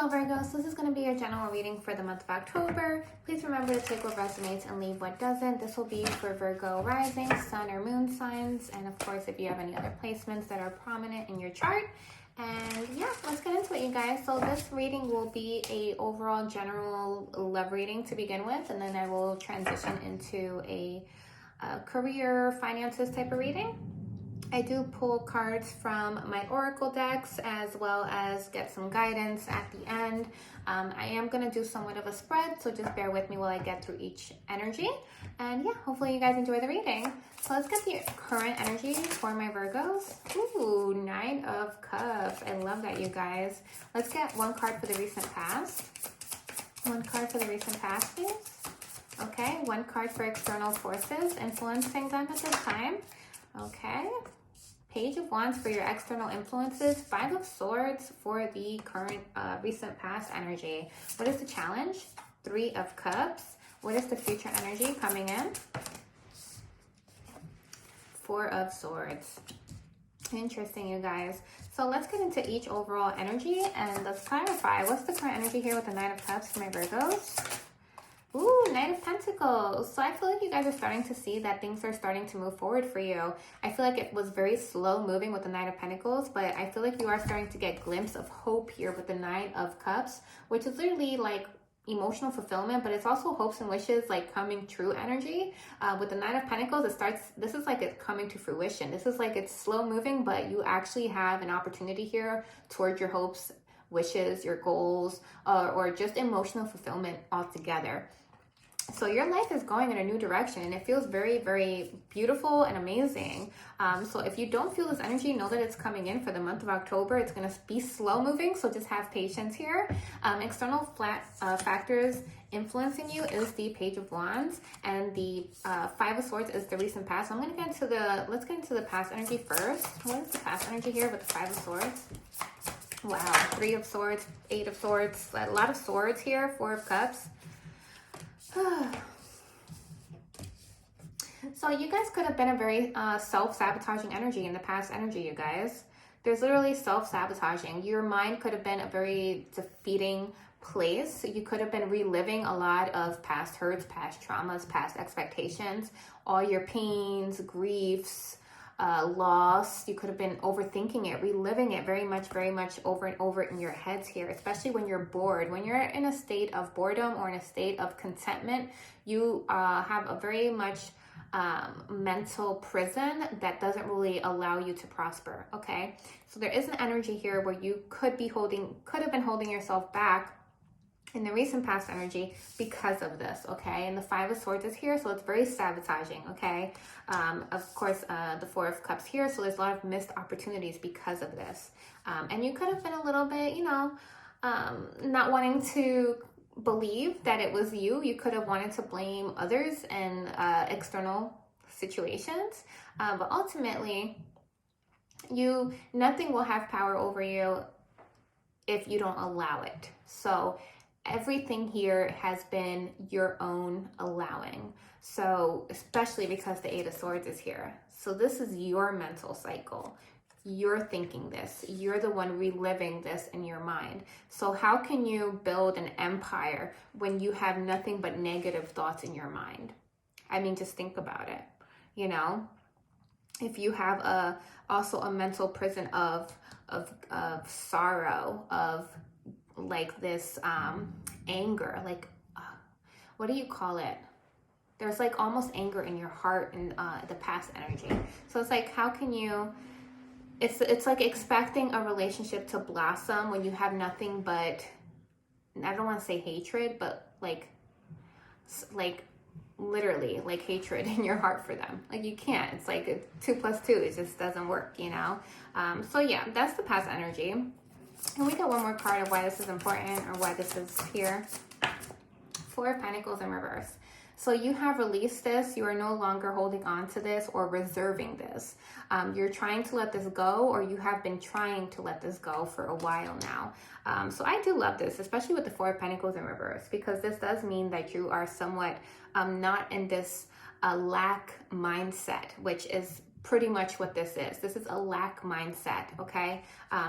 Hello Virgo, so this is going to be your general reading for the month of October. Please remember to take what resonates and leave what doesn't. This will be for Virgo rising, sun or moon signs, and of course if you have any other placements that are prominent in your chart. And yeah, let's get into it, you guys. So this reading will be a overall general love reading to begin with, and then I will transition into a career finances type of reading. I do pull cards from my oracle decks as well as get some guidance at the end. I am going to do somewhat of a spread, so just bear with me while I get through each energy. And yeah, hopefully you guys enjoy the reading. So let's get the current energy for my Virgos. Ooh, Nine of Cups. I love that, you guys. Let's get one card for the recent past. One card for the recent past, please. Okay, one card for external forces influencing them at this time. Okay. Page of Wands for your external influences. Five of Swords for the current recent past energy. What is the challenge? Three of Cups. What is the future energy coming in? Four of Swords. Interesting, you guys. So let's get into each overall energy and let's clarify. What's the current energy here with the Nine of Cups for my Virgos? Ooh, Knight of Pentacles. So I feel like you guys are starting to see that things are starting to move forward for you. I feel like it was very slow moving with the Knight of Pentacles, but I feel like you are starting to get a glimpse of hope here with the Nine of Cups, which is literally like emotional fulfillment, but it's also hopes and wishes like coming true energy. With the Nine of Pentacles, this is like it's coming to fruition. This is like it's slow moving, but you actually have an opportunity here towards your hopes, wishes, your goals, or just emotional fulfillment altogether. So your life is going in a new direction and it feels very, very beautiful and amazing. So if you don't feel this energy, know that it's coming in for the month of October. It's going to be slow moving, so just have patience here. External factors influencing you is the Page of Wands, and the Five of Swords is the recent past. So I'm going to get into let's get into the past energy first. What is the past energy here with the Five of Swords? Wow, Three of Swords, Eight of Swords, a lot of swords here, Four of Cups. So you guys could have been a very self-sabotaging energy in the past energy, you guys. There's literally self-sabotaging. Your mind could have been a very defeating place. You could have been reliving a lot of past hurts, past traumas, past expectations, all your pains, griefs, loss. You could have been overthinking it, reliving it very much over and over in your heads here, especially when you're bored. When you're in a state of boredom or in a state of contentment, you have a very much mental prison that doesn't really allow you to prosper. Okay, so there is an energy here where you could have been holding yourself back in the recent past energy because of this. Okay, and the Five of Swords is here, so it's very sabotaging. Okay, of course the Four of Cups here, so there's a lot of missed opportunities because of this. And you could have been a little bit, not wanting to believe that it was you. You could have wanted to blame others and external situations, but ultimately nothing will have power over you if you don't allow it. So everything here has been your own allowing. So especially because the Eight of Swords is here. So this is your mental cycle. You're thinking this. You're the one reliving this in your mind. So how can you build an empire when you have nothing but negative thoughts in your mind? I mean, just think about it. If you have also a mental prison of sorrow, of like this anger, like what do you call it? There's like almost anger in your heart in the past energy. So it's like, how can you, it's like expecting a relationship to blossom when you have nothing but, I don't want to say hatred, but like literally like hatred in your heart for them. Like you can't. It's like 2 + 2, it just doesn't work, So yeah, that's the past energy. And we got one more card of why this is important or why this is here. Four of Pentacles in reverse. So you have released this. You are no longer holding on to this or reserving this. You're trying to let this go, or you have been trying to let this go for a while now. So I do love this, especially with the Four of Pentacles in reverse, because this does mean that you are somewhat not in this lack mindset, which is pretty much what this is. This is a lack mindset, okay?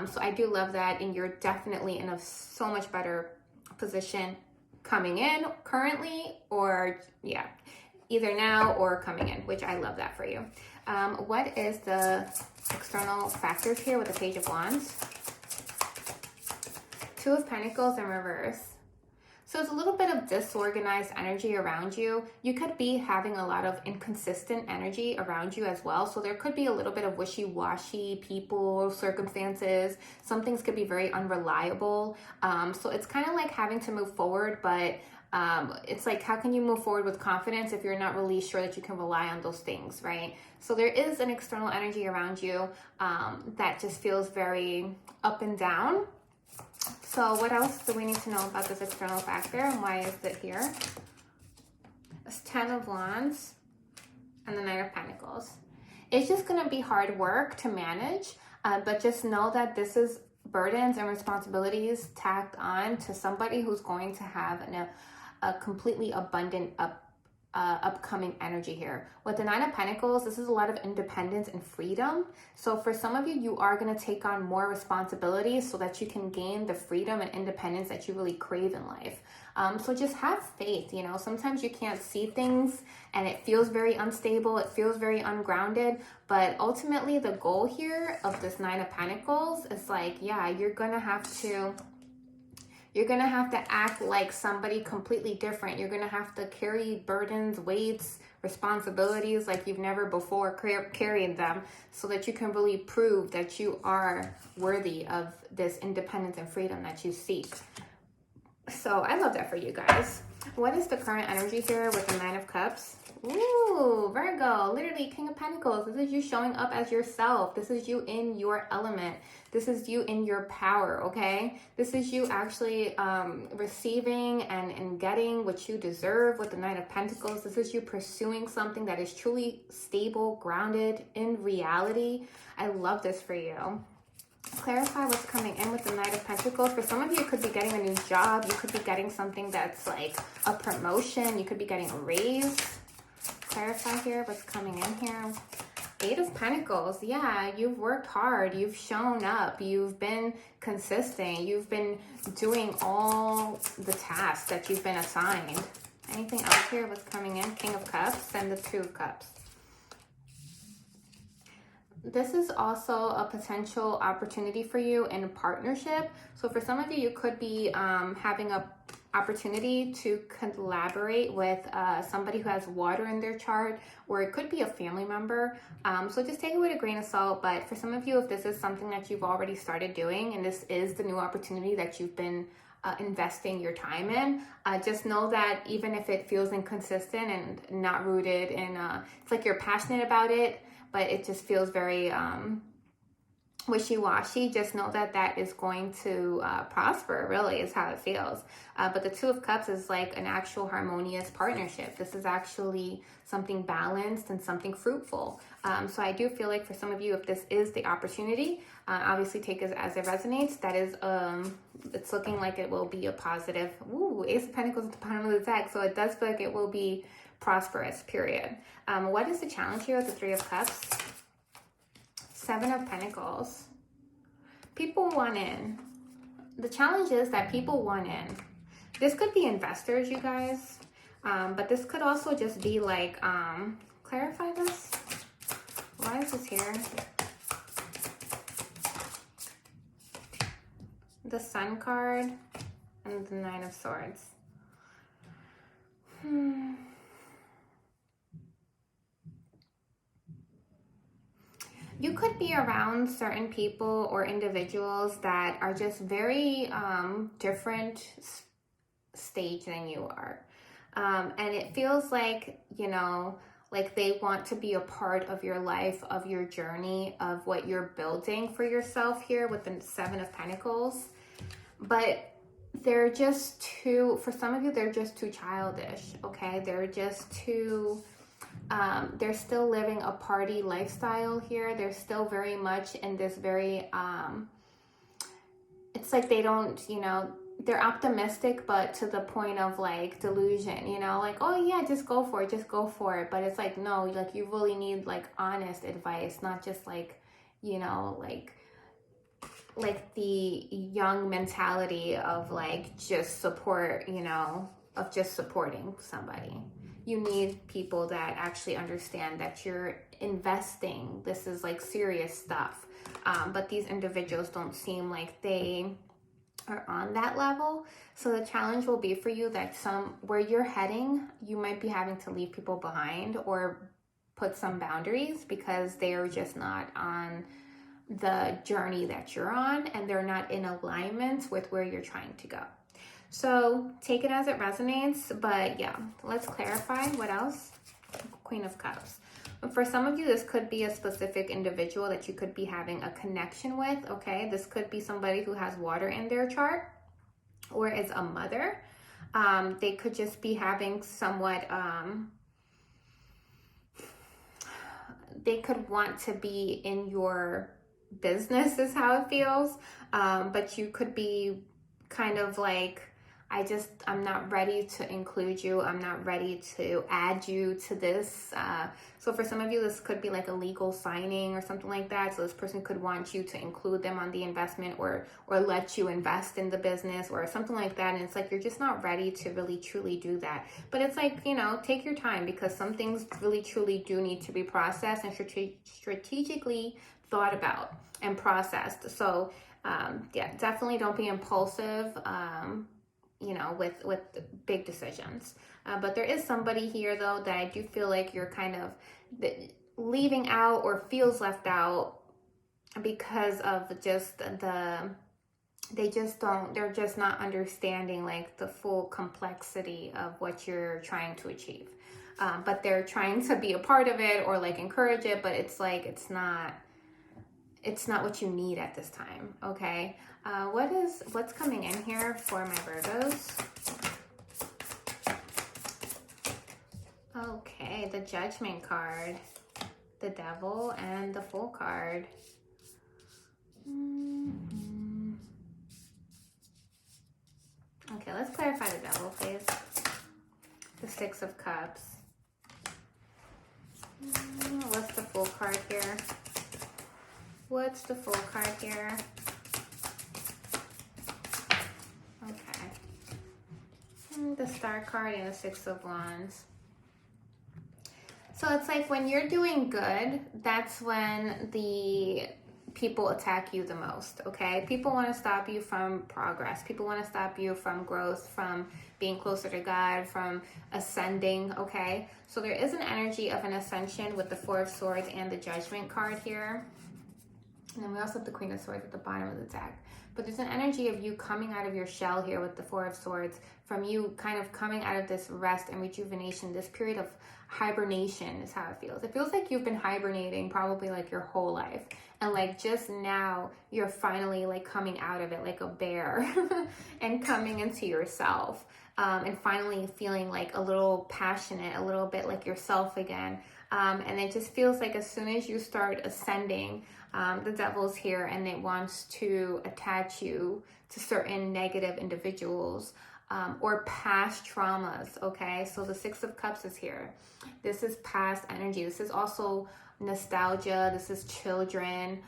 So I do love that, and you're definitely in a so much better position coming in currently, or yeah, either now or coming in, which I love that for you. What is the external factors here with the Page of Wands? Two of Pentacles in reverse. So it's a little bit of disorganized energy around you. You could be having a lot of inconsistent energy around you as well. So there could be a little bit of wishy-washy people, circumstances. Some things could be very unreliable. So it's kind of like having to move forward, but it's like, how can you move forward with confidence if you're not really sure that you can rely on those things, right? So there is an external energy around you that just feels very up and down. So what else do we need to know about this external factor, and why is it here? It's 10 of Wands and the Knight of Pentacles. It's just going to be hard work to manage, but just know that this is burdens and responsibilities tacked on to somebody who's going to have a completely abundant upcoming energy here. With the Nine of Pentacles, this is a lot of independence and freedom. So for some of you, you are going to take on more responsibilities so that you can gain the freedom and independence that you really crave in life. So just have faith. You know, sometimes you can't see things and it feels very unstable. It feels very ungrounded. But ultimately, the goal here of this Nine of Pentacles is like, yeah, you're going to have to act like somebody completely different. You're going to have to carry burdens, weights, responsibilities like you've never before carried them, so that you can really prove that you are worthy of this independence and freedom that you seek. So I love that for you guys. What is the current energy here with the Nine of Cups? Ooh, Virgo, literally King of Pentacles. This is you showing up as yourself. This is you in your element. This is you in your power, okay? This is you actually receiving and getting what you deserve with the Knight of Pentacles. This is you pursuing something that is truly stable, grounded in reality. I love this for you. Clarify what's coming in with the Knight of Pentacles. For some of you, it could be getting a new job. You could be getting something that's like a promotion. You could be getting a raise. Clarify here what's coming in here. Eight of Pentacles. Yeah, you've worked hard. You've shown up. You've been consistent. You've been doing all the tasks that you've been assigned. Anything else here? What's coming in? King of Cups and the Two of Cups. This is also a potential opportunity for you in a partnership. So for some of you, you could be having a opportunity to collaborate with somebody who has water in their chart, or it could be a family member. So just take it with a grain of salt. But for some of you, if this is something that you've already started doing and this is the new opportunity that you've been investing your time in, just know that even if it feels inconsistent and not rooted in, it's like you're passionate about it, but it just feels very wishy-washy, just know that that is going to prosper, really, is how it feels. But the Two of Cups is like an actual harmonious partnership. This is actually something balanced and something fruitful. So I do feel like for some of you, if this is the opportunity, obviously take it as it resonates. That is, it's looking like it will be a positive. Ooh, Ace of Pentacles at the bottom of the deck. So it does feel like it will be prosperous, period. What is the challenge here with the Three of Cups? Seven of Pentacles. People want in. The challenge is that people want in. This could be investors, you guys. But this could also just be like, clarify this. Why is this here? The Sun card and the Nine of Swords. You could be around certain people or individuals that are just very different stage than you are. And it feels like, you know, like they want to be a part of your life, of your journey, of what you're building for yourself here with the Seven of Pentacles. But they're just too, for some of you, they're just too childish, okay? They're just too... they're still living a party lifestyle here. They're still very much in this very, it's like they don't, you know, they're optimistic, but to the point of like delusion, you know, like, oh yeah, just go for it, just go for it. But it's like, no, like you really need like honest advice, not just like, you know, like the young mentality of like just support, you know, of just supporting somebody. You need people that actually understand that you're investing. This is like serious stuff. But these individuals don't seem like they are on that level. So the challenge will be for you that where you're heading, you might be having to leave people behind or put some boundaries because they are just not on the journey that you're on, and they're not in alignment with where you're trying to go. So take it as it resonates. But yeah, let's clarify what else. Queen of Cups. For some of you, this could be a specific individual that you could be having a connection with, okay? This could be somebody who has water in their chart or is a mother. They could just be having somewhat, they could want to be in your business is how it feels. But you could be kind of like, I'm not ready to include you. I'm not ready to add you to this. So for some of you, this could be like a legal signing or something like that. So this person could want you to include them on the investment or let you invest in the business or something like that. And it's like, you're just not ready to really truly do that. But it's like, you know, take your time, because some things really truly do need to be processed and strategically thought about and processed. So yeah, definitely don't be impulsive. You know, with big decisions. But there is somebody here though that I do feel like you're kind of leaving out or feels left out because of just they're just not understanding like the full complexity of what you're trying to achieve. But they're trying to be a part of it or like encourage it, but it's like, it's not what you need at this time, okay? What's coming in here for my Virgos? Okay, the Judgment card, the Devil, and the Fool card. Okay, let's clarify the Devil, please. The Six of Cups. What's the Fool card here? What's the Fool card here? Okay. The Star card and the Six of Wands. So it's like when you're doing good, that's when the people attack you the most, okay? People want to stop you from progress. People want to stop you from growth, from being closer to God, from ascending, okay? So there is an energy of an ascension with the Four of Swords and the Judgment card here. And then we also have the Queen of Swords at the bottom of the deck. But there's an energy of you coming out of your shell here with the Four of Swords, from you kind of coming out of this rest and rejuvenation, this period of hibernation is how it feels. It feels like you've been hibernating probably like your whole life. And like just now, you're finally like coming out of it like a bear and coming into yourself. And finally feeling like a little passionate, a little bit like yourself again. And it just feels like as soon as you start ascending, the Devil's here and it wants to attach you to certain negative individuals or past traumas, okay? So the Six of Cups is here. This is past energy. This is also nostalgia. This is children.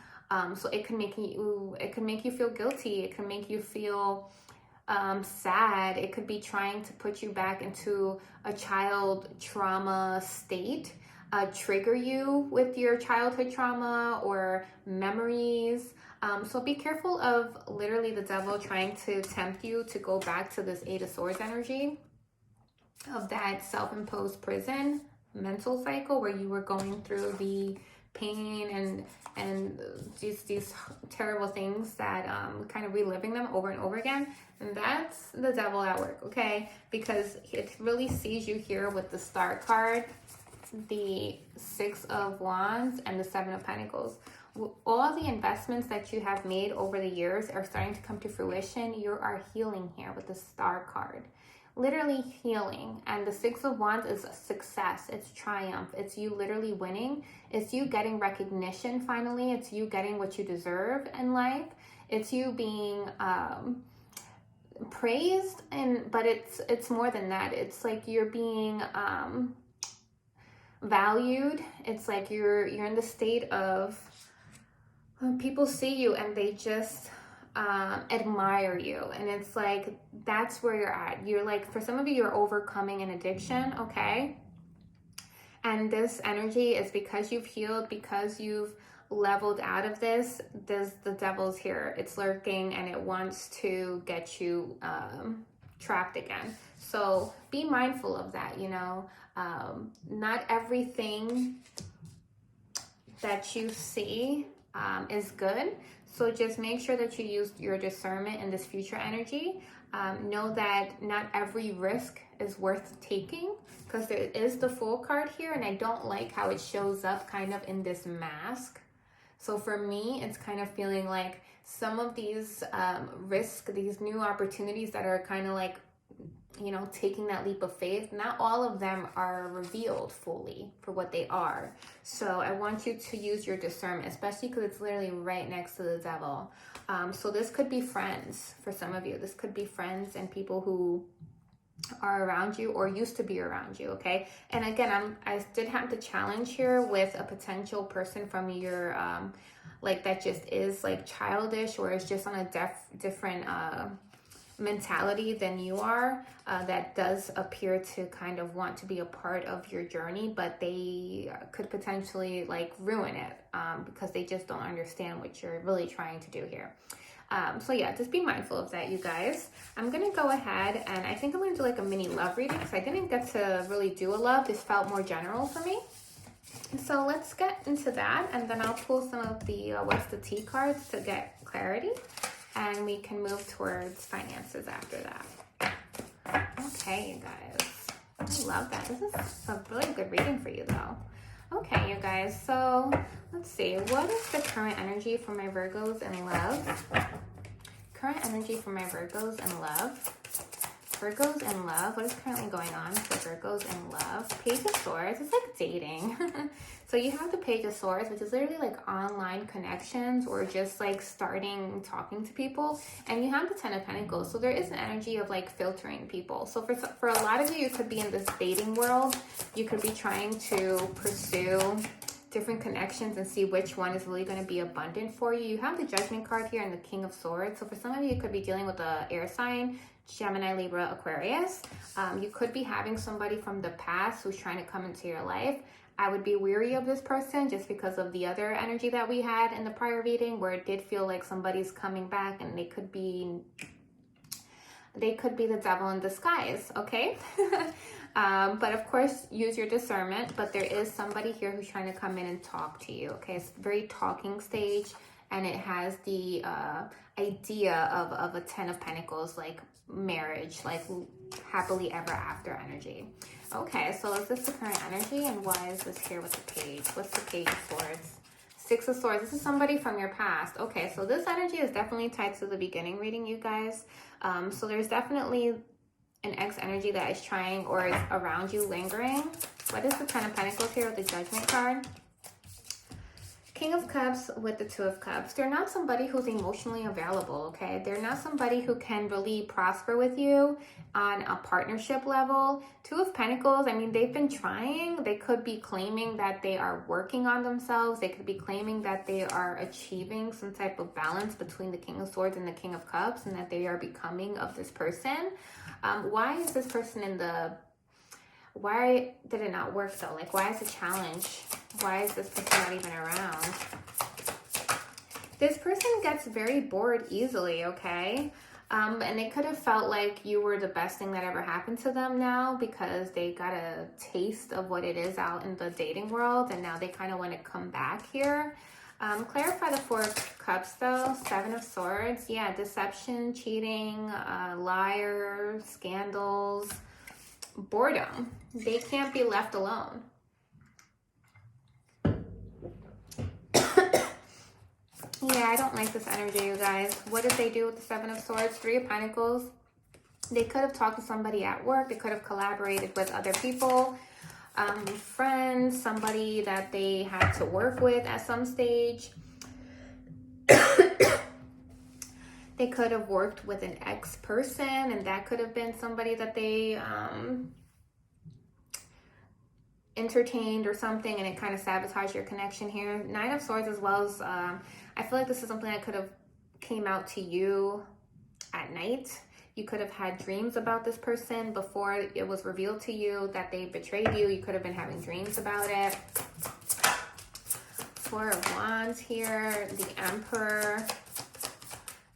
So it can make you feel guilty. It can make you feel sad. It could be trying to put you back into a child trauma state. Trigger you with your childhood trauma or memories. So be careful of literally the Devil trying to tempt you to go back to this Eight of Swords energy of that self-imposed prison mental cycle where you were going through the pain and these terrible things that kind of reliving them over and over again. And that's the Devil at work, okay? Because it really sees you here with the Star card, the Six of Wands, and the Seven of Pentacles. All the investments that you have made over the years are starting to come to fruition. You are healing here with the Star card. Literally healing. And the Six of Wands is a success. It's triumph. It's you literally winning. It's you getting recognition finally. It's you getting what you deserve in life. It's you being praised, but it's more than that. It's like you're being valued. It's like you're in the state of when people see you and they just admire you, and it's like that's where you're at. You're like, for some of you, you're overcoming an addiction, okay? And this energy is because you've healed, because you've leveled out of this. The devil's here. It's lurking and it wants to get you trapped again. So be mindful of that, you know. Not everything that you see is good. So just make sure that you use your discernment in this future energy. Know that not every risk is worth taking, because there is the Fool card here, and I don't like how it shows up kind of in this mask. So for me, it's kind of feeling like some of these risks, these new opportunities that are kind of like, you know, taking that leap of faith, not all of them are revealed fully for what they are. So I want you to use your discernment, especially because it's literally right next to the devil. So this could be friends for some of you. This could be friends and people who are around you or used to be around you, okay? And again, I did have the challenge here with a potential person from your like that just is like childish, or is just on a different mentality than you are, that does appear to kind of want to be a part of your journey, but they could potentially like ruin it because they just don't understand what you're really trying to do here. So yeah, just be mindful of that, you guys. I'm gonna go ahead and I think I'm gonna do like a mini love reading, because I didn't get to really do a love. This felt more general for me. So let's get into that, and then I'll pull some of the what's the tea cards to get clarity, and we can move towards finances after that. Okay, you guys. I love that. This is a really good reading for you, though. Okay, you guys. So let's see. What is the current energy for my Virgos in love? Current energy for my Virgos in love. Virgos in love. What is currently going on for Virgos in love? Page of Swords. It's like dating. So you have the Page of Swords, which is literally like online connections or just like starting talking to people. And you have the Ten of Pentacles. So there is an energy of like filtering people. So for a lot of you, you could be in this dating world. You could be trying to pursue different connections and see which one is really going to be abundant for you. You have the Judgment card here and the King of Swords. So for some of you, you could be dealing with an air sign, Gemini, Libra, Aquarius. You could be having somebody from the past who's trying to come into your life. I would be weary of this person just because of the other energy that we had in the prior reading, where it did feel like somebody's coming back, and they could be the devil in disguise, okay? But of course, use your discernment. But there is somebody here who's trying to come in and talk to you, okay? It's very talking stage, and it has the idea of a Ten of Pentacles, like marriage, like happily ever after energy. Okay, so is this the current energy, and why is this here with the page? What's the Page of Swords? Six of Swords. This is somebody from your past. Okay, so this energy is definitely tied to the beginning reading, you guys. So there's definitely an ex energy that is trying or is around you, lingering. What is the Ten of Pentacles here with the Judgment card? King of Cups with the Two of Cups. They're not somebody who's emotionally available, okay? They're not somebody who can really prosper with you on a partnership level. Two of Pentacles, I mean, they've been trying. They could be claiming that they are working on themselves. They could be claiming that they are achieving some type of balance between the King of Swords and the King of Cups, and that they are becoming of this person. Why is this person in the... Why did it not work though? Like, why is it a challenge? Why is this person not even around? This person gets very bored easily, okay? And they could have felt like you were the best thing that ever happened to them now, because they got a taste of what it is out in the dating world, and now they kind of want to come back here. Clarify the Four of Cups though. Seven of Swords. Yeah, deception, cheating, liar, scandals, boredom. They can't be left alone. Yeah, I don't like this energy, you guys. What did they do with the Seven of Swords? Three of Pentacles. They could have talked to somebody at work. They could have collaborated with other people, friends, somebody that they had to work with at some stage. They could have worked with an ex-person, and that could have been somebody that they entertained or something, and it kind of sabotaged your connection here. Nine of Swords, as well as I feel like this is something that could have came out to you at night. You could have had dreams about this person before it was revealed to you that they betrayed you. You could have been having dreams about it. Four of Wands here, the Emperor.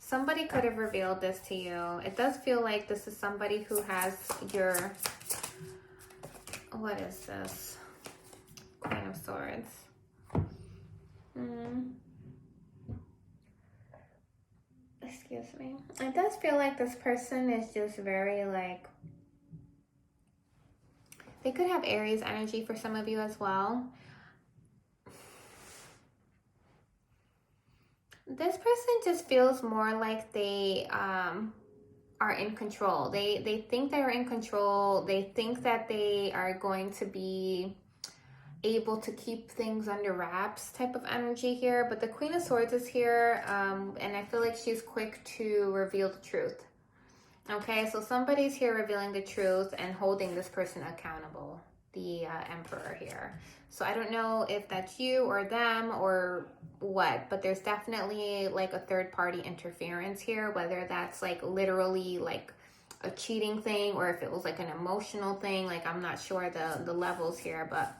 Somebody could have revealed this to you. It does feel like this is somebody who has your, what is this? Queen of Swords. Excuse me. It does feel like this person is just very like, they could have Aries energy for some of you as well. This person just feels more like they are in control. They think they're in control. They think that they are going to be able to keep things under wraps type of energy here. But the Queen of Swords is here, and I feel like she's quick to reveal the truth. Okay, so somebody's here revealing the truth and holding this person accountable, the Emperor here. So I don't know if that's you or them or what, but there's definitely like a third party interference here, whether that's like literally like a cheating thing or if it was like an emotional thing. Like I'm not sure the levels here, but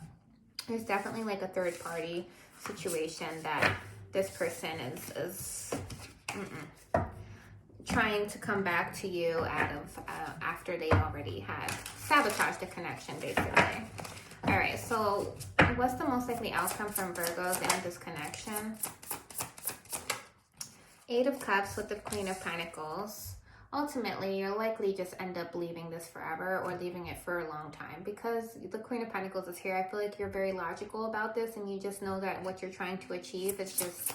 there's definitely like a third party situation that this person is trying to come back to you out of after they already had sabotaged the connection, basically. All right, so what's the most likely outcome from Virgos in this connection? Eight of Cups with the Queen of Pentacles. Ultimately, you'll likely just end up leaving this forever or leaving it for a long time because the Queen of Pentacles is here. I feel like you're very logical about this and you just know that what you're trying to achieve is just,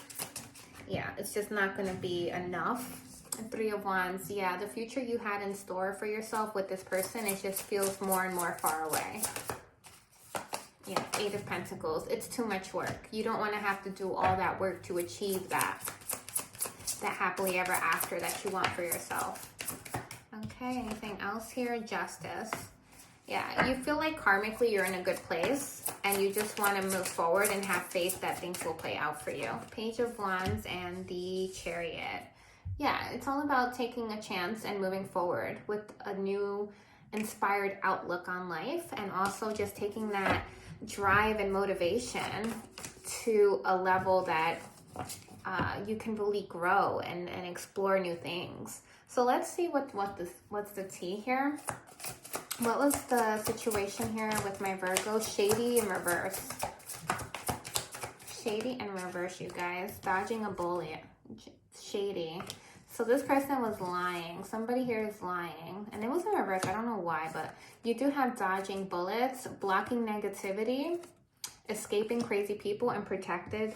yeah, it's just not going to be enough. And Three of Wands, yeah, the future you had in store for yourself with this person, it just feels more and more far away. Yeah, Eight of Pentacles, it's too much work. You don't want to have to do all that work to achieve that happily ever after that you want for yourself. Okay, anything else here? Justice. Yeah, you feel like karmically you're in a good place and you just want to move forward and have faith that things will play out for you. Page of Wands and the Chariot. Yeah, it's all about taking a chance and moving forward with a new inspired outlook on life, and also just taking that drive and motivation to a level that you can really grow and explore new things. So let's see what's the tea here. What was the situation here with my Virgo? Shady in reverse. Shady in reverse, you guys. Dodging a bullet. Shady. So this person was lying. Somebody here is lying. And it was in reverse. I don't know why, but you do have dodging bullets, blocking negativity, escaping crazy people, and protected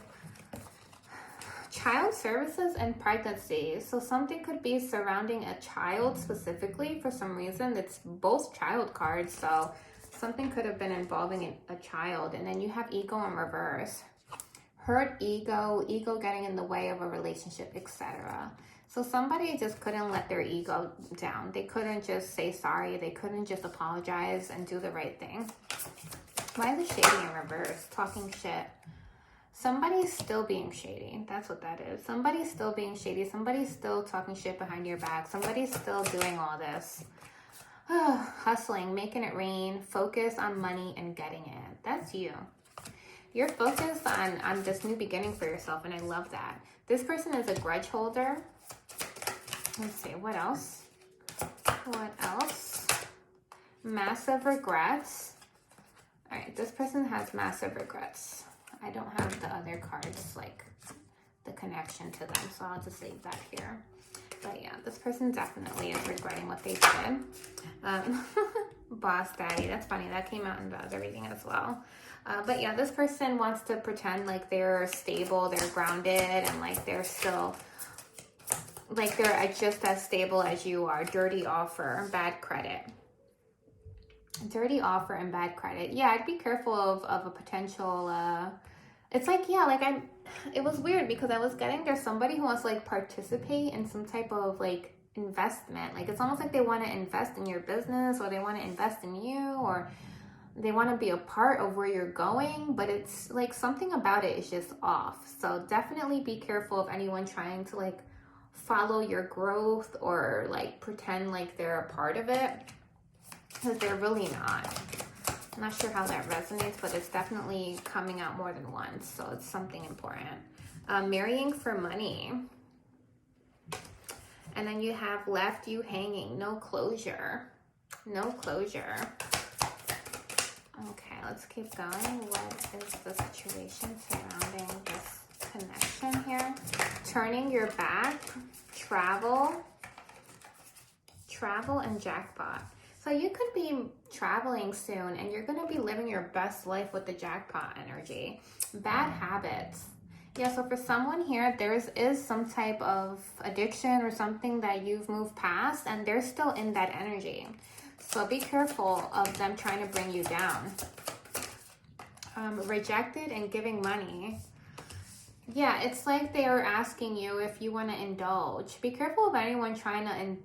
child services and pregnancy. So something could be surrounding a child specifically for some reason. It's both child cards. So something could have been involving a child. And then you have ego in reverse. Hurt ego getting in the way of a relationship, etc. So somebody just couldn't let their ego down. They couldn't just say sorry. They couldn't just apologize and do the right thing. Why is it shady in reverse? Talking shit. Somebody's still being shady. That's what that is. Somebody's still being shady. Somebody's still talking shit behind your back. Somebody's still doing all this. Hustling, making it rain, focus on money and getting it. That's you. You're focused on this new beginning for yourself, and I love that. This person is a grudge holder. Let's see, what else? What else? Massive regrets. All right, this person has massive regrets. I don't have the other cards, like the connection to them, so I'll just leave that here. But yeah, this person definitely is regretting what they did. Boss daddy, that's funny. That came out in the other reading as well. But yeah, this person wants to pretend like they're stable, they're grounded, and like they're still, like they're just as stable as you are. Dirty offer, bad credit. Dirty offer and bad credit. Yeah, I'd be careful of a potential It's like, yeah, like it was weird because I was getting there's somebody who wants to like participate in some type of like investment. Like it's almost like they want to invest in your business, or they want to invest in you, or they want to be a part of where you're going, but it's like something about it is just off. So definitely be careful of anyone trying to like follow your growth or like pretend like they're a part of it, because they're really not. I'm not sure how that resonates, but it's definitely coming out more than once, so it's something important. Marrying for money. And then you have left you hanging, no closure. No closure. Okay, let's keep going. What is the situation surrounding this connection here? Turning your back, travel, and jackpot. So you could be traveling soon and you're going to be living your best life with the jackpot energy. Bad habits. Yeah, so for someone here, there is some type of addiction or something that you've moved past, and they're still in that energy. So be careful of them trying to bring you down. Rejected and giving money. Yeah, it's like they are asking you if you want to indulge. Be careful of anyone trying to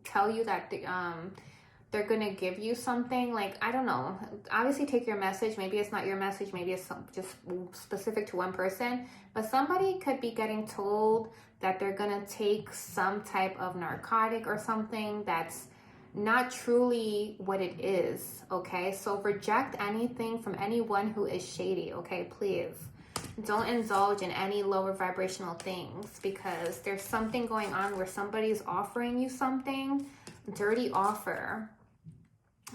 tell you that they're going to give you something. Like, I don't know. Obviously, take your message. Maybe it's not your message. Maybe it's just specific to one person. But somebody could be getting told that they're going to take some type of narcotic or something that's not truly what it is, okay? So reject anything from anyone who is shady, okay? Please. Don't indulge in any lower vibrational things, because there's something going on where somebody's offering you something, dirty offer,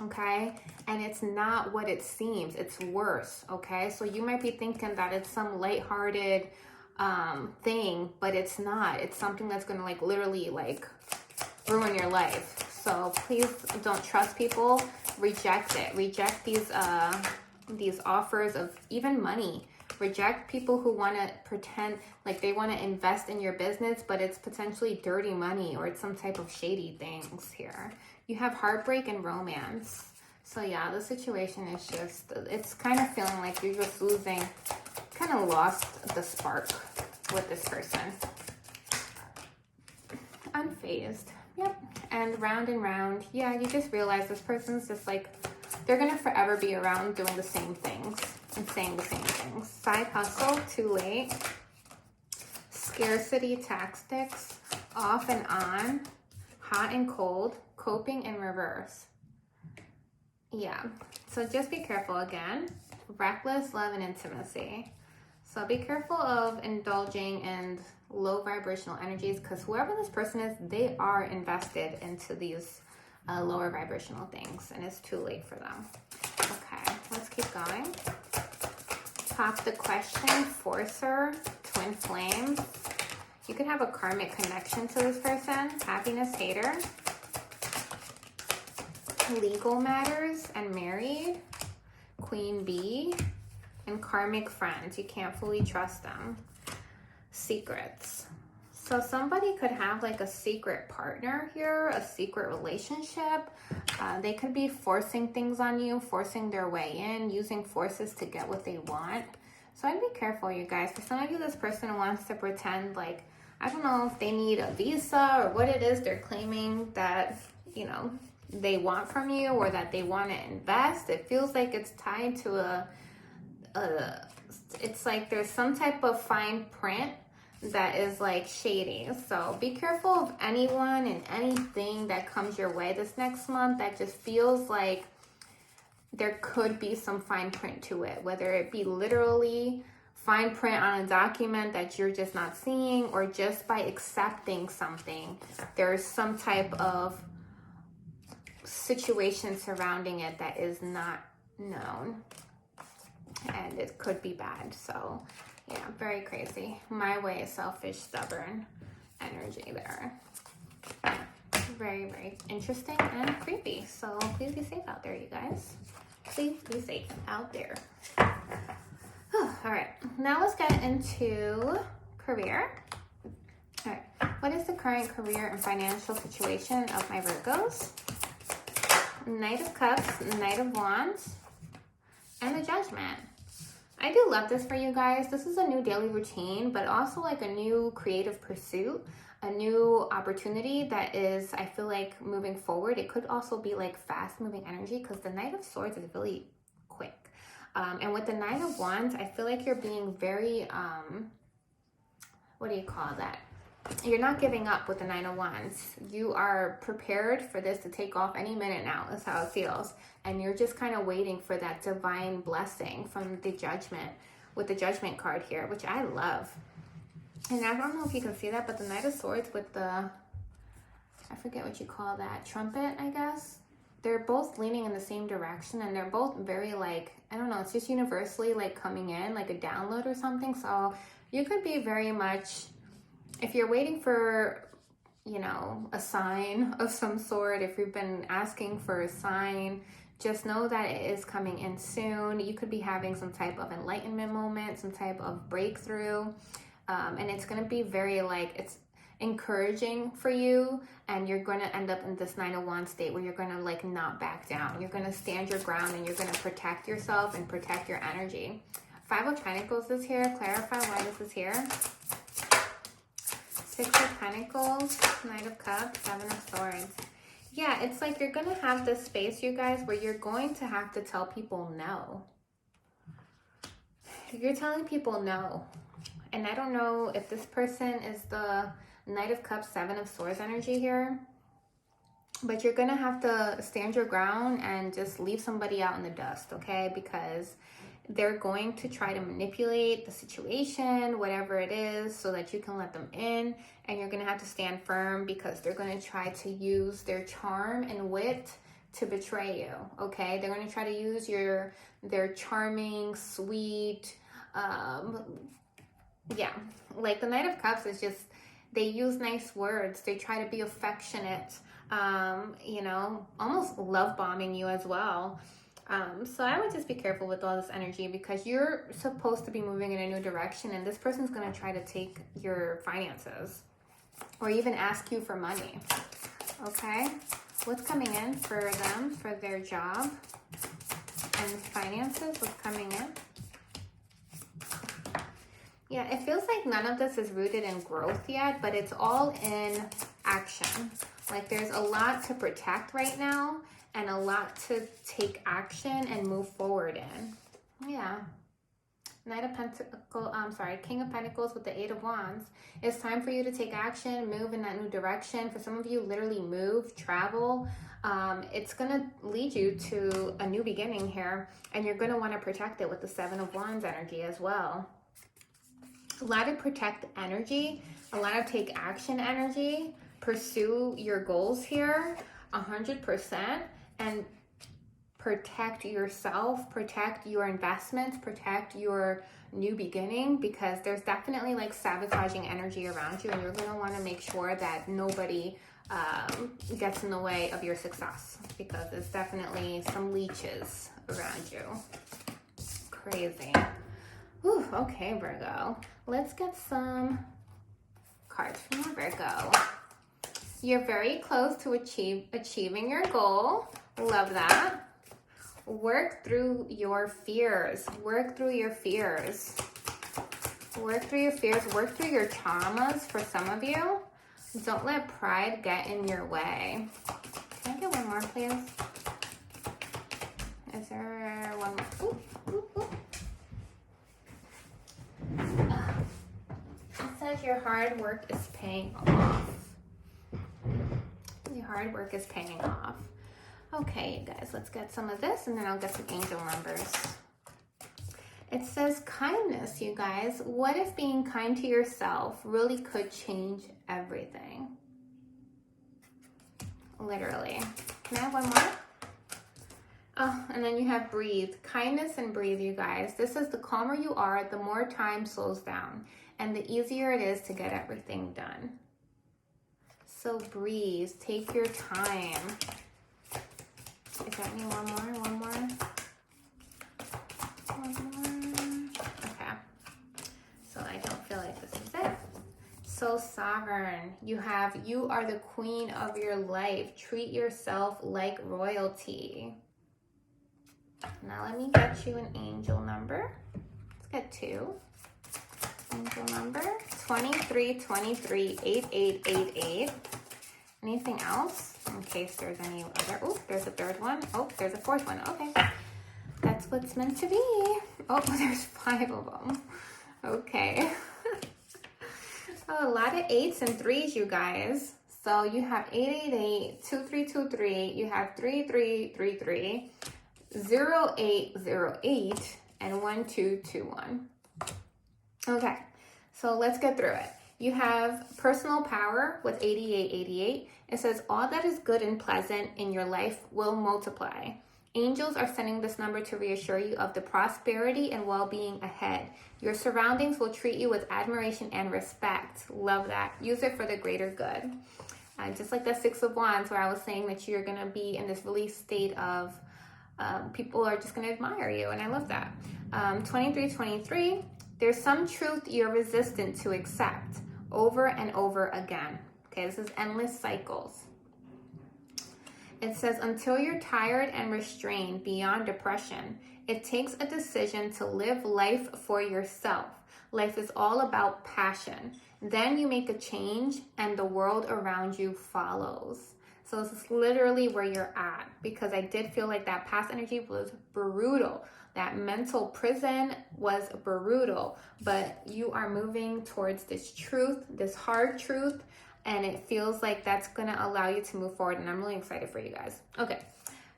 okay? And it's not what it seems. It's worse, okay? So you might be thinking that it's some lighthearted thing, but it's not. It's something that's going to like literally like ruin your life. So please don't trust people. Reject it. Reject these offers of even money. Reject people who want to pretend like they want to invest in your business, but it's potentially dirty money or it's some type of shady things here. You have heartbreak and romance. So yeah, the situation is just, it's kind of feeling like you're just losing, kind of lost the spark with this person. Unfazed. Yep. And round, yeah, you just realize this person's just like, they're going to forever be around doing the same things and saying the same things. Side hustle, too late. Scarcity tactics, off and on. Hot and cold, coping in reverse. Yeah, so just be careful again. Reckless love and intimacy. So be careful of indulging in low vibrational energies, because whoever this person is, they are invested into these lower vibrational things, and it's too late for them. Okay, let's keep going. Pop the question, Forcer, Twin Flames. You could have a karmic connection to this person. Happiness hater. Legal matters and married. Queen bee. And karmic friends. You can't fully trust them. Secrets. So somebody could have like a secret partner here, a secret relationship. They could be forcing things on you, forcing their way in, using forces to get what they want. So I'd be careful, you guys. For some of you, this person wants to pretend like, I don't know if they need a visa or what it is they're claiming that, you know, they want from you, or that they want to invest. It feels like it's tied to it's like there's some type of fine print that is like shady. So be careful of anyone and anything that comes your way this next month that just feels like there could be some fine print to it, whether it be literally fine print on a document that you're just not seeing, or just by accepting something, there's some type of situation surrounding it that is not known, and it could be bad. So yeah, very crazy. My way is selfish, stubborn energy there. Very, very interesting and creepy. So please be safe out there, you guys. Please be safe out there. All right, now let's get into career. All right, what is the current career and financial situation of my Virgos? Knight of Cups, Knight of Wands, and the Judgment. I do love this for you guys. This is a new daily routine, but also like a new creative pursuit, a new opportunity that is, I feel like, moving forward. It could also be like fast moving energy because the Knight of Swords is really quick. And with the Nine of Wands, I feel like you're being very, what do you call that? You're not giving up with the Nine of Wands. You are prepared for this to take off any minute now. That's how it feels. And you're just kind of waiting for that divine blessing from the Judgment, with the Judgment card here, which I love. And I don't know if you can see that, but the Knight of Swords with the, I forget what you call that, trumpet, I guess. They're both leaning in the same direction, and they're both very like, I don't know, it's just universally like coming in, like a download or something. So you could be very much, if you're waiting for, you know, a sign of some sort, if you've been asking for a sign, just know that it is coming in soon. You could be having some type of enlightenment moment, some type of breakthrough. And it's going to be very like, it's encouraging for you. And you're going to end up in this Nine of Wands state where you're going to like not back down. You're going to stand your ground and you're going to protect yourself and protect your energy. Five of Pentacles is here. Clarify why this is here. Six of Pentacles, Knight of Cups, Seven of Swords. Yeah, it's like you're going to have this space, you guys, where you're going to have to tell people no. You're telling people no. And I don't know if this person is the Knight of Cups, Seven of Swords energy here. But you're going to have to stand your ground and just leave somebody out in the dust, okay? Because they're going to try to manipulate the situation, whatever it is, so that you can let them in. And you're going to have to stand firm because they're going to try to use their charm and wit to betray you, okay? They're going to try to use their charming, sweet, yeah. Like the Knight of Cups is just, they use nice words. They try to be affectionate, you know, almost love bombing you as well. So I would just be careful with all this energy because you're supposed to be moving in a new direction and this person's going to try to take your finances or even ask you for money. Okay? What's coming in for them, for their job and finances? What's coming in? Yeah, it feels like none of this is rooted in growth yet, but it's all in action. Like there's a lot to protect right now and a lot to take action and move forward in. Yeah. Knight of Pentacles, King of Pentacles with the Eight of Wands. It's time for you to take action, move in that new direction. For some of you, literally move, travel. It's going to lead you to a new beginning here, and you're going to want to protect it with the Seven of Wands energy as well. A lot of protect energy, a lot of take action energy, pursue your goals here 100%, and protect yourself, protect your investments, protect your new beginning, because there's definitely like sabotaging energy around you and you're going to want to make sure that nobody gets in the way of your success, because there's definitely some leeches around you. Crazy. Whew, okay, Virgo. Let's get some cards from your Virgo. You're very close to achieving your goal. Love that. Work through your fears. Work through your fears. Work through your fears. Work through your traumas for some of you. Don't let pride get in your way. Can I get one more, please? Is there one more? Ooh, ooh, ooh. It says your hard work is paying off. Your hard work is paying off. Okay, you guys, let's get some of this and then I'll get some angel numbers. It says kindness, you guys. What if being kind to yourself really could change everything? Literally. Can I have one more? Oh, and then you have breathe. Kindness and breathe, you guys. This is the calmer you are, the more time slows down, and the easier it is to get everything done. So breathe. Take your time. Is that me? One more? One more? One more? Okay. So I don't feel like this is it. So sovereign. You are the queen of your life. Treat yourself like royalty. Now let me get you an angel number. Get 2. Angel number 23238888. Anything else in case there's any other? Oh, there's a third one. Oh, there's a fourth one. Okay, that's what's meant to be. Oh, there's 5 of them. Okay. Oh, a lot of 8s and 3s, you guys. So you have 888, 2323, you have 3333, 0808, and 1221. Okay, so let's get through it. You have personal power with 8888. It says all that is good and pleasant in your life will multiply. Angels are sending this number to reassure you of the prosperity and well-being ahead. Your surroundings will treat you with admiration and respect. Love that. Use it for the greater good. Just like the 6 of Wands, where I was saying that you're going to be in this release state of people are just going to admire you, and I love that. 2323, there's some truth you're resistant to accept over and over again. Okay, this is endless cycles. It says, until you're tired and restrained beyond depression, it takes a decision to live life for yourself. Life is all about passion. Then you make a change and the world around you follows. So this is literally where you're at, because I did feel like that past energy was brutal. That mental prison was brutal, but you are moving towards this truth, this hard truth, and it feels like that's going to allow you to move forward, and I'm really excited for you guys. Okay,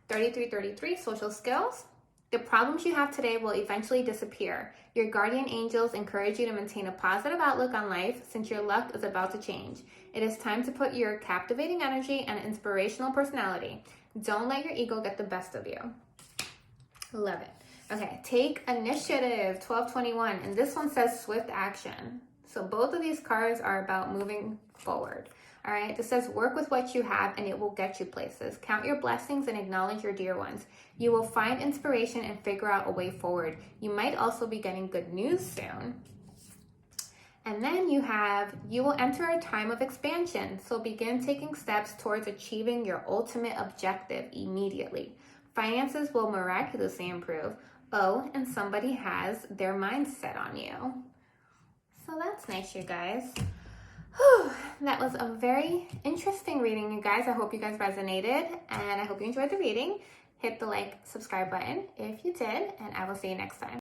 3333, social skills. The problems you have today will eventually disappear. Your guardian angels encourage you to maintain a positive outlook on life since your luck is about to change. It is time to put your captivating energy and inspirational personality. Don't let your ego get the best of you. Love it. Okay, take initiative, 1221, and this one says swift action. So both of these cards are about moving forward. All right, this says work with what you have and it will get you places. Count your blessings and acknowledge your dear ones. You will find inspiration and figure out a way forward. You might also be getting good news soon. And then you will enter a time of expansion. So begin taking steps towards achieving your ultimate objective immediately. Finances will miraculously improve. Oh, and somebody has their mind set on you. So that's nice, you guys. Whew, that was a very interesting reading, you guys. I hope you guys resonated, and I hope you enjoyed the reading. Hit the like, subscribe button if you did, and I will see you next time.